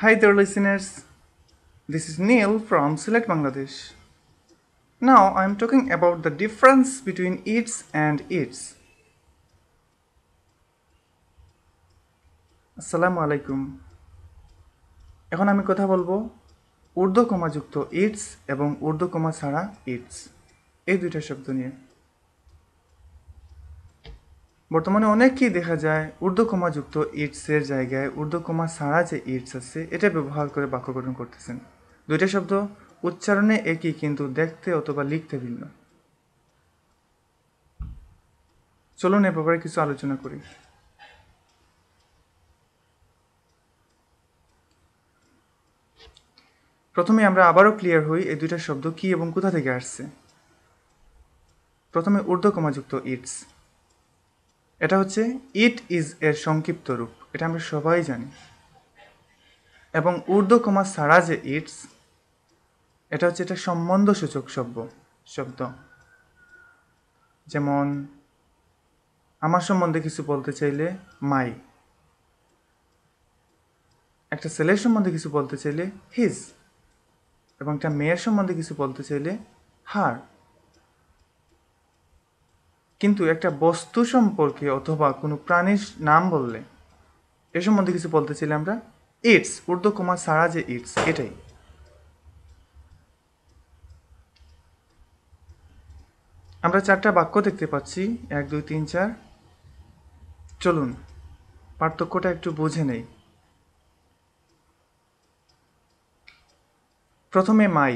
Hi there, listeners. This is Neil from Sylhet, Bangladesh. Now I'm talking about the difference between its and its. আসসালামু আলাইকুম। এখন আমি কথা বলবো ঊর্ধ্ব কমাযুক্ত ইটস এবং ঊর্ধ্ব কমা ছাড়া ইটস এই দুইটা শব্দ নিয়ে। বর্তমানে অনেককেই দেখা যায় ঊর্ধ্ব কমাযুক্ত ইটসের জায়গায় ঊর্ধ্ব কমা ছাড়া যে ইটস আছে এটা ব্যবহার করে বাক্য গঠন করতেছেন। দুইটা শব্দ উচ্চারণে একই কিন্তু দেখতে অথবা লিখতে ভিন্ন। চলুন এ ব্যাপারে কিছু আলোচনা করি। প্রথমে আমরা আবারও ক্লিয়ার হই এই দুইটা শব্দ কি এবং কোথা থেকে আসছে। প্রথমে ঊর্ধ্ব কমাযুক্ত ইটস, এটা হচ্ছে ইট ইজ এর সংক্ষিপ্ত রূপ, এটা আমরা সবাই জানি। এবং ঊর্ধ্ব কমা ছাড়া যে ইটস, এটা হচ্ছে এটা সম্বন্ধসূচক শব্দ। যেমন আমার সম্বন্ধে কিছু বলতে চাইলে মাই, একটা ছেলের সম্বন্ধে কিছু বলতে চাইলে হিজ, এবং একটা মেয়ের সম্বন্ধে কিছু বলতে চাইলে হার। কিন্তু একটা বস্তু সম্পর্কে অথবা কোনো প্রাণীর নাম বললে এ সম্বন্ধে কিছু বলতে চাইলে আমরা ইটস, ঊর্ধ্ব কমা ছাড়া যে ইটস, এটাই। আমরা চারটা বাক্য দেখতে পাচ্ছি, 1 2 3 4। চলুন পার্থক্যটা একটু বুঝে নেই। প্রথমে মাই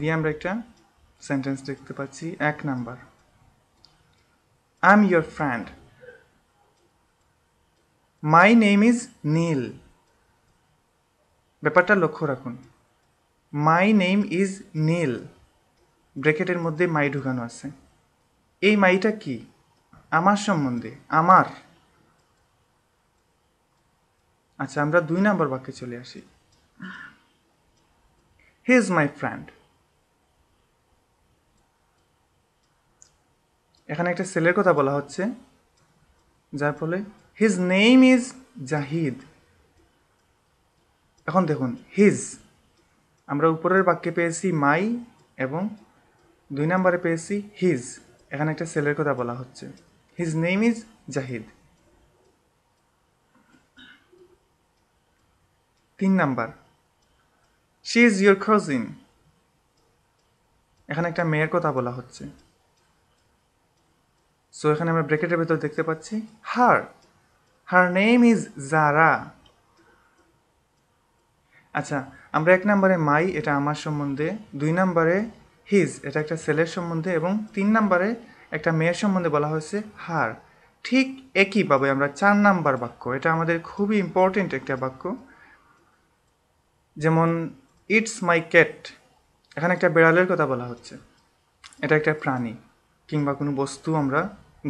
দিয়ে আমরা একটা সেন্টেন্স দেখতে পাচ্ছি। 1 number, I am your friend. My name is Neel. ব্যাপারটা লক্ষ্য রাখুন, মাই নেম ইজ নীল, ব্র্যাকেটের মধ্যে মাই ঢুকানো আছে। এই মাইটা কি? আমার সম্বন্ধে, আমার। আচ্ছা, আমরা 2 নাম্বার বাক্যে চলে আসি। He is my friend. এখানে একটা ছেলের কথা বলা হচ্ছে, যার ফলে হিজ নেম ইজ জাহিদ। এখন দেখুন, হিজ আমরা উপরের বাক্যে পেয়েছি মাই এবং 2 নম্বরে পেয়েছি হিজ। এখানে একটা ছেলের কথা বলা হচ্ছে, his name is Zahid. 3 number, she is your cousin. এখানে একটা মেয়ের কথা বলা হচ্ছে। সো এখানে আমরা ব্র্যাকেটের ভেতর দেখতে পাচ্ছি হার নেম ইজ জারা। আচ্ছা, আমরা 1 নম্বরে মাই, এটা আমার সম্বন্ধে, 2 নম্বরে হিজ, এটা একটা ছেলের সম্বন্ধে, এবং 3 নম্বরে একটা মেয়ের সম্বন্ধে বলা হয়েছে হার। ঠিক একইভাবে আমরা 4 নাম্বার বাক্য, এটা আমাদের খুবই ইম্পর্টেন্ট একটা বাক্য, যেমন ইটস মাই ক্যাট। এখানে একটা বিড়ালের কথা বলা হচ্ছে, এটা একটা প্রাণী কিংবা কোনো বস্তু আমরা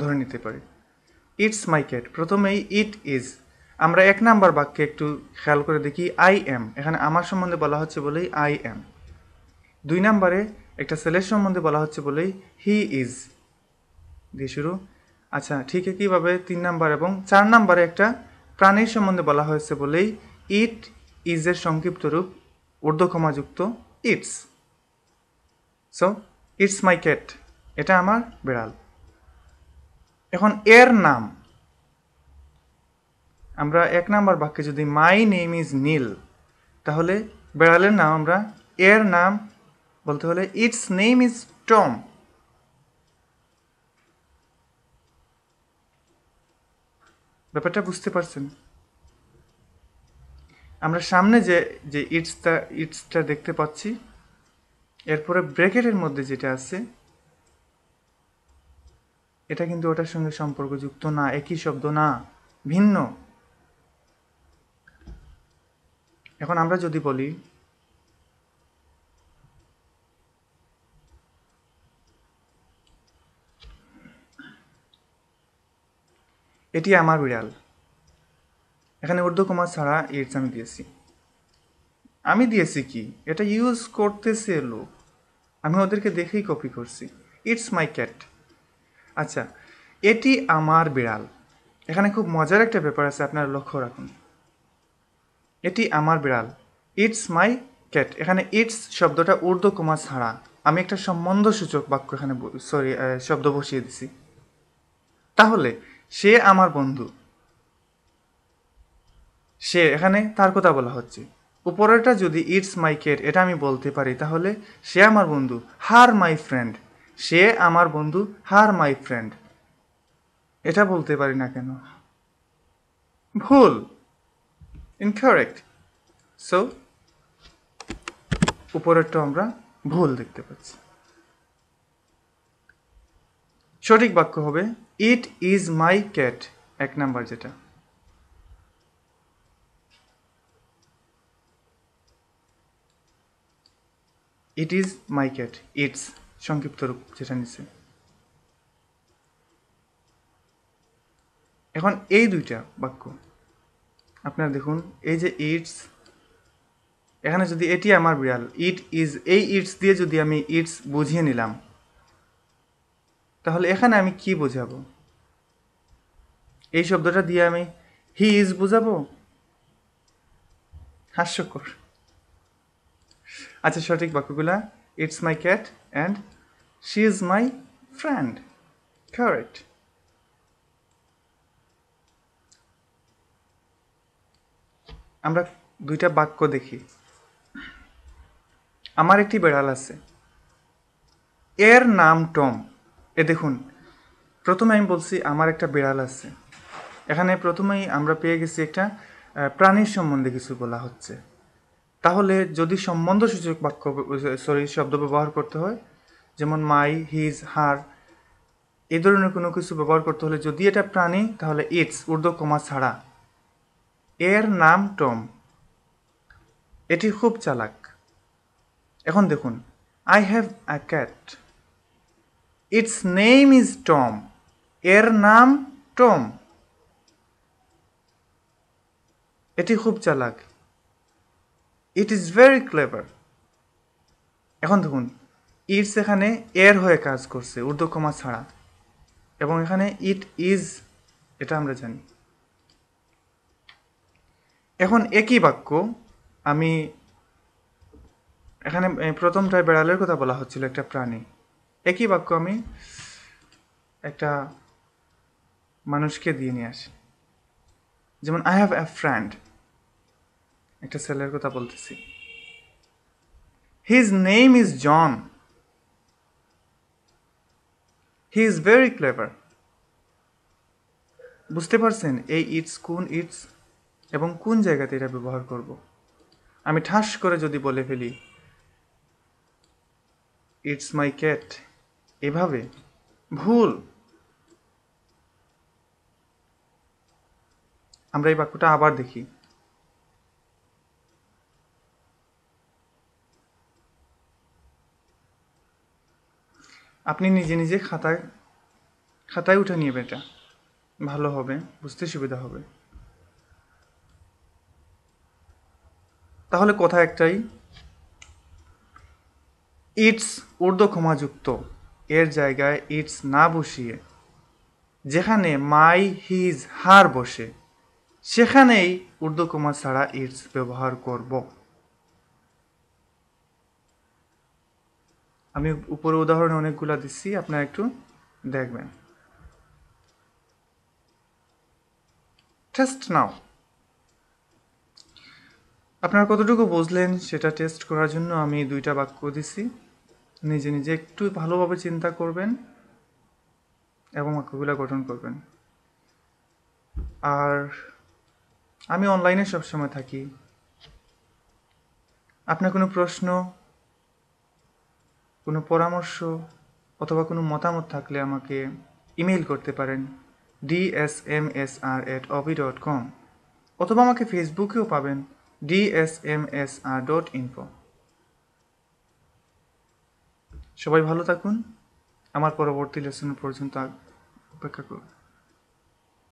ধরে নিতে পারি। ইটস মাই ক্যাট, প্রথমেই ইট ইজ। আমরা 1 নাম্বার বাক্যে একটু খেয়াল করে দেখি, আই এম, এখানে আমার সম্বন্ধে বলা হচ্ছে বলেই আই এম। 2 নাম্বারে একটা ছেলের সম্বন্ধে বলা হচ্ছে বলেই হি ইজ দিয়ে শুরু। আচ্ছা, ঠিক একইভাবে 3 নাম্বার এবং 4 নাম্বারে একটা প্রাণীর সম্বন্ধে বলা হয়েছে বলেই ইট ইজ এর সংক্ষিপ্ত রূপ ঊর্ধ্বকমাযুক্ত it's. So it's my cat, এটা আমার বিড়াল। এখন এর নাম, আমরা 1 নাম্বার বাক্যে যদি মাই নেম ইজ নীল, তাহলে বিড়ালের নাম আমরা এর নাম বলতে হলে ইটস নেম ইজ টম। ব্যাপারটা বুঝতে পারছেন? আমরা সামনে যে যে ইটসটা দেখতে পাচ্ছি, এরপরে ব্র্যাকেটের মধ্যে যেটা আছে, এটা কিন্তু ওটার সঙ্গে সম্পর্কযুক্ত না, একই শব্দ না, ভিন্ন। এখন আমরা যদি বলি এটি আমার বিড়াল, এখানে ঊর্ধ্বকমা ছাড়া ইটস আমি দিয়েছি কি, এটা ইউজ করতেছে লোক, আমি ওদেরকে দেখেই কপি করছি। It's my cat. আচ্ছা, এটি আমার বিড়াল, এখানে খুব মজার একটা ব্যাপার আছে, আপনারা লক্ষ্য রাখুন। এটি আমার বিড়াল, ইটস মাই ক্যাট। এখানে ইটস শব্দটা ঊর্ধ্ব কমা ছাড়া, আমি একটা সম্বন্ধসূচক বাক্য এখানে শব্দ বসিয়ে দিছি। তাহলে সে আমার বন্ধু, সে এখানে তার কথা বলা হচ্ছে। উপরেরটা যদি ইটস মাই ক্যাট এটা আমি বলতে পারি, তাহলে সে আমার বন্ধু, হার মাই ফ্রেন্ড। সে আমার বন্ধু, হার মাই ফ্রেন্ড। এটা বলতে পারি না কেন? ভুল, ইনকারেক্ট। সো উপরেরটা আমরা ভুল দেখতে পাচ্ছি। সঠিক বাক্য হবে it is my cat, 1 number যেটা। It is my cat, it's সংক্ষিপ্ত রূপ যেটা নিচে। এখন এই দুইটা বাক্য আপনারা দেখুন, এই যে ইটস, এখানে যদি এটি আমার বিড়াল, ইট ইজ, এই ইটস দিয়ে যদি আমি ইটস বুঝিয়ে নিলাম, তাহলে এখানে আমি কি বোঝাবো? এই শব্দটা দিয়ে আমি হি ইজ বুঝাবো? হাস্যকর। আচ্ছা, সঠিক বাক্যগুলা it's my cat and she is my friend. Correct. আমরা দুইটা বাক্য দেখি। আমার একটি বেড়াল আছে, এর নাম টম। এ দেখুন, প্রথমে আমি বলছি আমার একটা বিড়াল আছে, এখানে প্রথমেই আমরা পেয়ে গেছি একটা প্রাণীর সম্বন্ধে কিছু বলা হচ্ছে। তাহলে যদি সম্বন্ধসূচক বাক্য শব্দ ব্যবহার করতে হয়, যেমন মাই, হিজ, হার, এই ধরনের কোনো কিছু ব্যবহার করতে হলে যদি এটা প্রাণী, তাহলে ইটস ঊর্ধ্ব কমা ছাড়া। এর নাম টম, এটি খুব চালাক। এখন দেখুন, I have a cat, it's name is Tom. এর নাম টম, এটি খুব চালাক। It is very clever. এখন দেখুন, ইটস এখানে এর হয়ে কাজ করছে ঊর্ধ্ব কমা ছাড়া, এবং এখানে ইট ইজ, এটা আমরা জানি। এখন একই বাক্য আমি এখানে প্রথমটায় বেড়ালের কথা বলা হচ্ছিল, একটা প্রাণী। একই বাক্য আমি একটা মানুষকে দিয়ে নিয়ে আসি, যেমন আই হ্যাভ এ ফ্রেন্ড, একটা ছেলের কথা বলতেছি। His name is John, he is very clever. বুঝতে পারছেন এই ইটস কোন ইটস এবং কোন জায়গাতে এটা ব্যবহার করব? আমি ঠাস করে যদি বলে ফেলি ইটস মাই ক্যাট এভাবে, ভুল। আমরা এই বাক্যটা আবার দেখি। আপনি নিজে নিজে খাতায় উঠে নিয়ে এটা ভালো হবে, বুঝতে সুবিধা হবে। তাহলে কথা একটাই, ইটস ঊর্ধ্ব কমাযুক্ত, এর জায়গায় ইটস না বসিয়ে যেখানে মাই, হিজ, হার বসে সেখানেই ঊর্ধ্ব কমা ছাড়া ইটস ব্যবহার করব। আমি উপরে উদাহরণ অনেকগুলা দিচ্ছি, আপনারা একটু দেখবেন। টেস্ট নাও। আপনারা কতটুকু বুঝলেন সেটা টেস্ট করার জন্য আমি দুইটা বাক্য দিছি। নিজে নিজে একটু ভালোভাবে চিন্তা করবেন এবং বাক্যগুলো গঠন করবেন। আর আমি অনলাইনে সবসময় থাকি। আপনার কোনো প্রশ্ন, কোনো পরামর্শ অথবা কোনো মতামত থাকলে আমাকে ইমেল করতে পারেন dsmsr@obi.com, অথবা আমাকে ফেসবুকেও পাবেন dsmsr.info। সবাই ভালো থাকুন, আমার পরবর্তী লেসন পর্যন্ত অপেক্ষা করুন।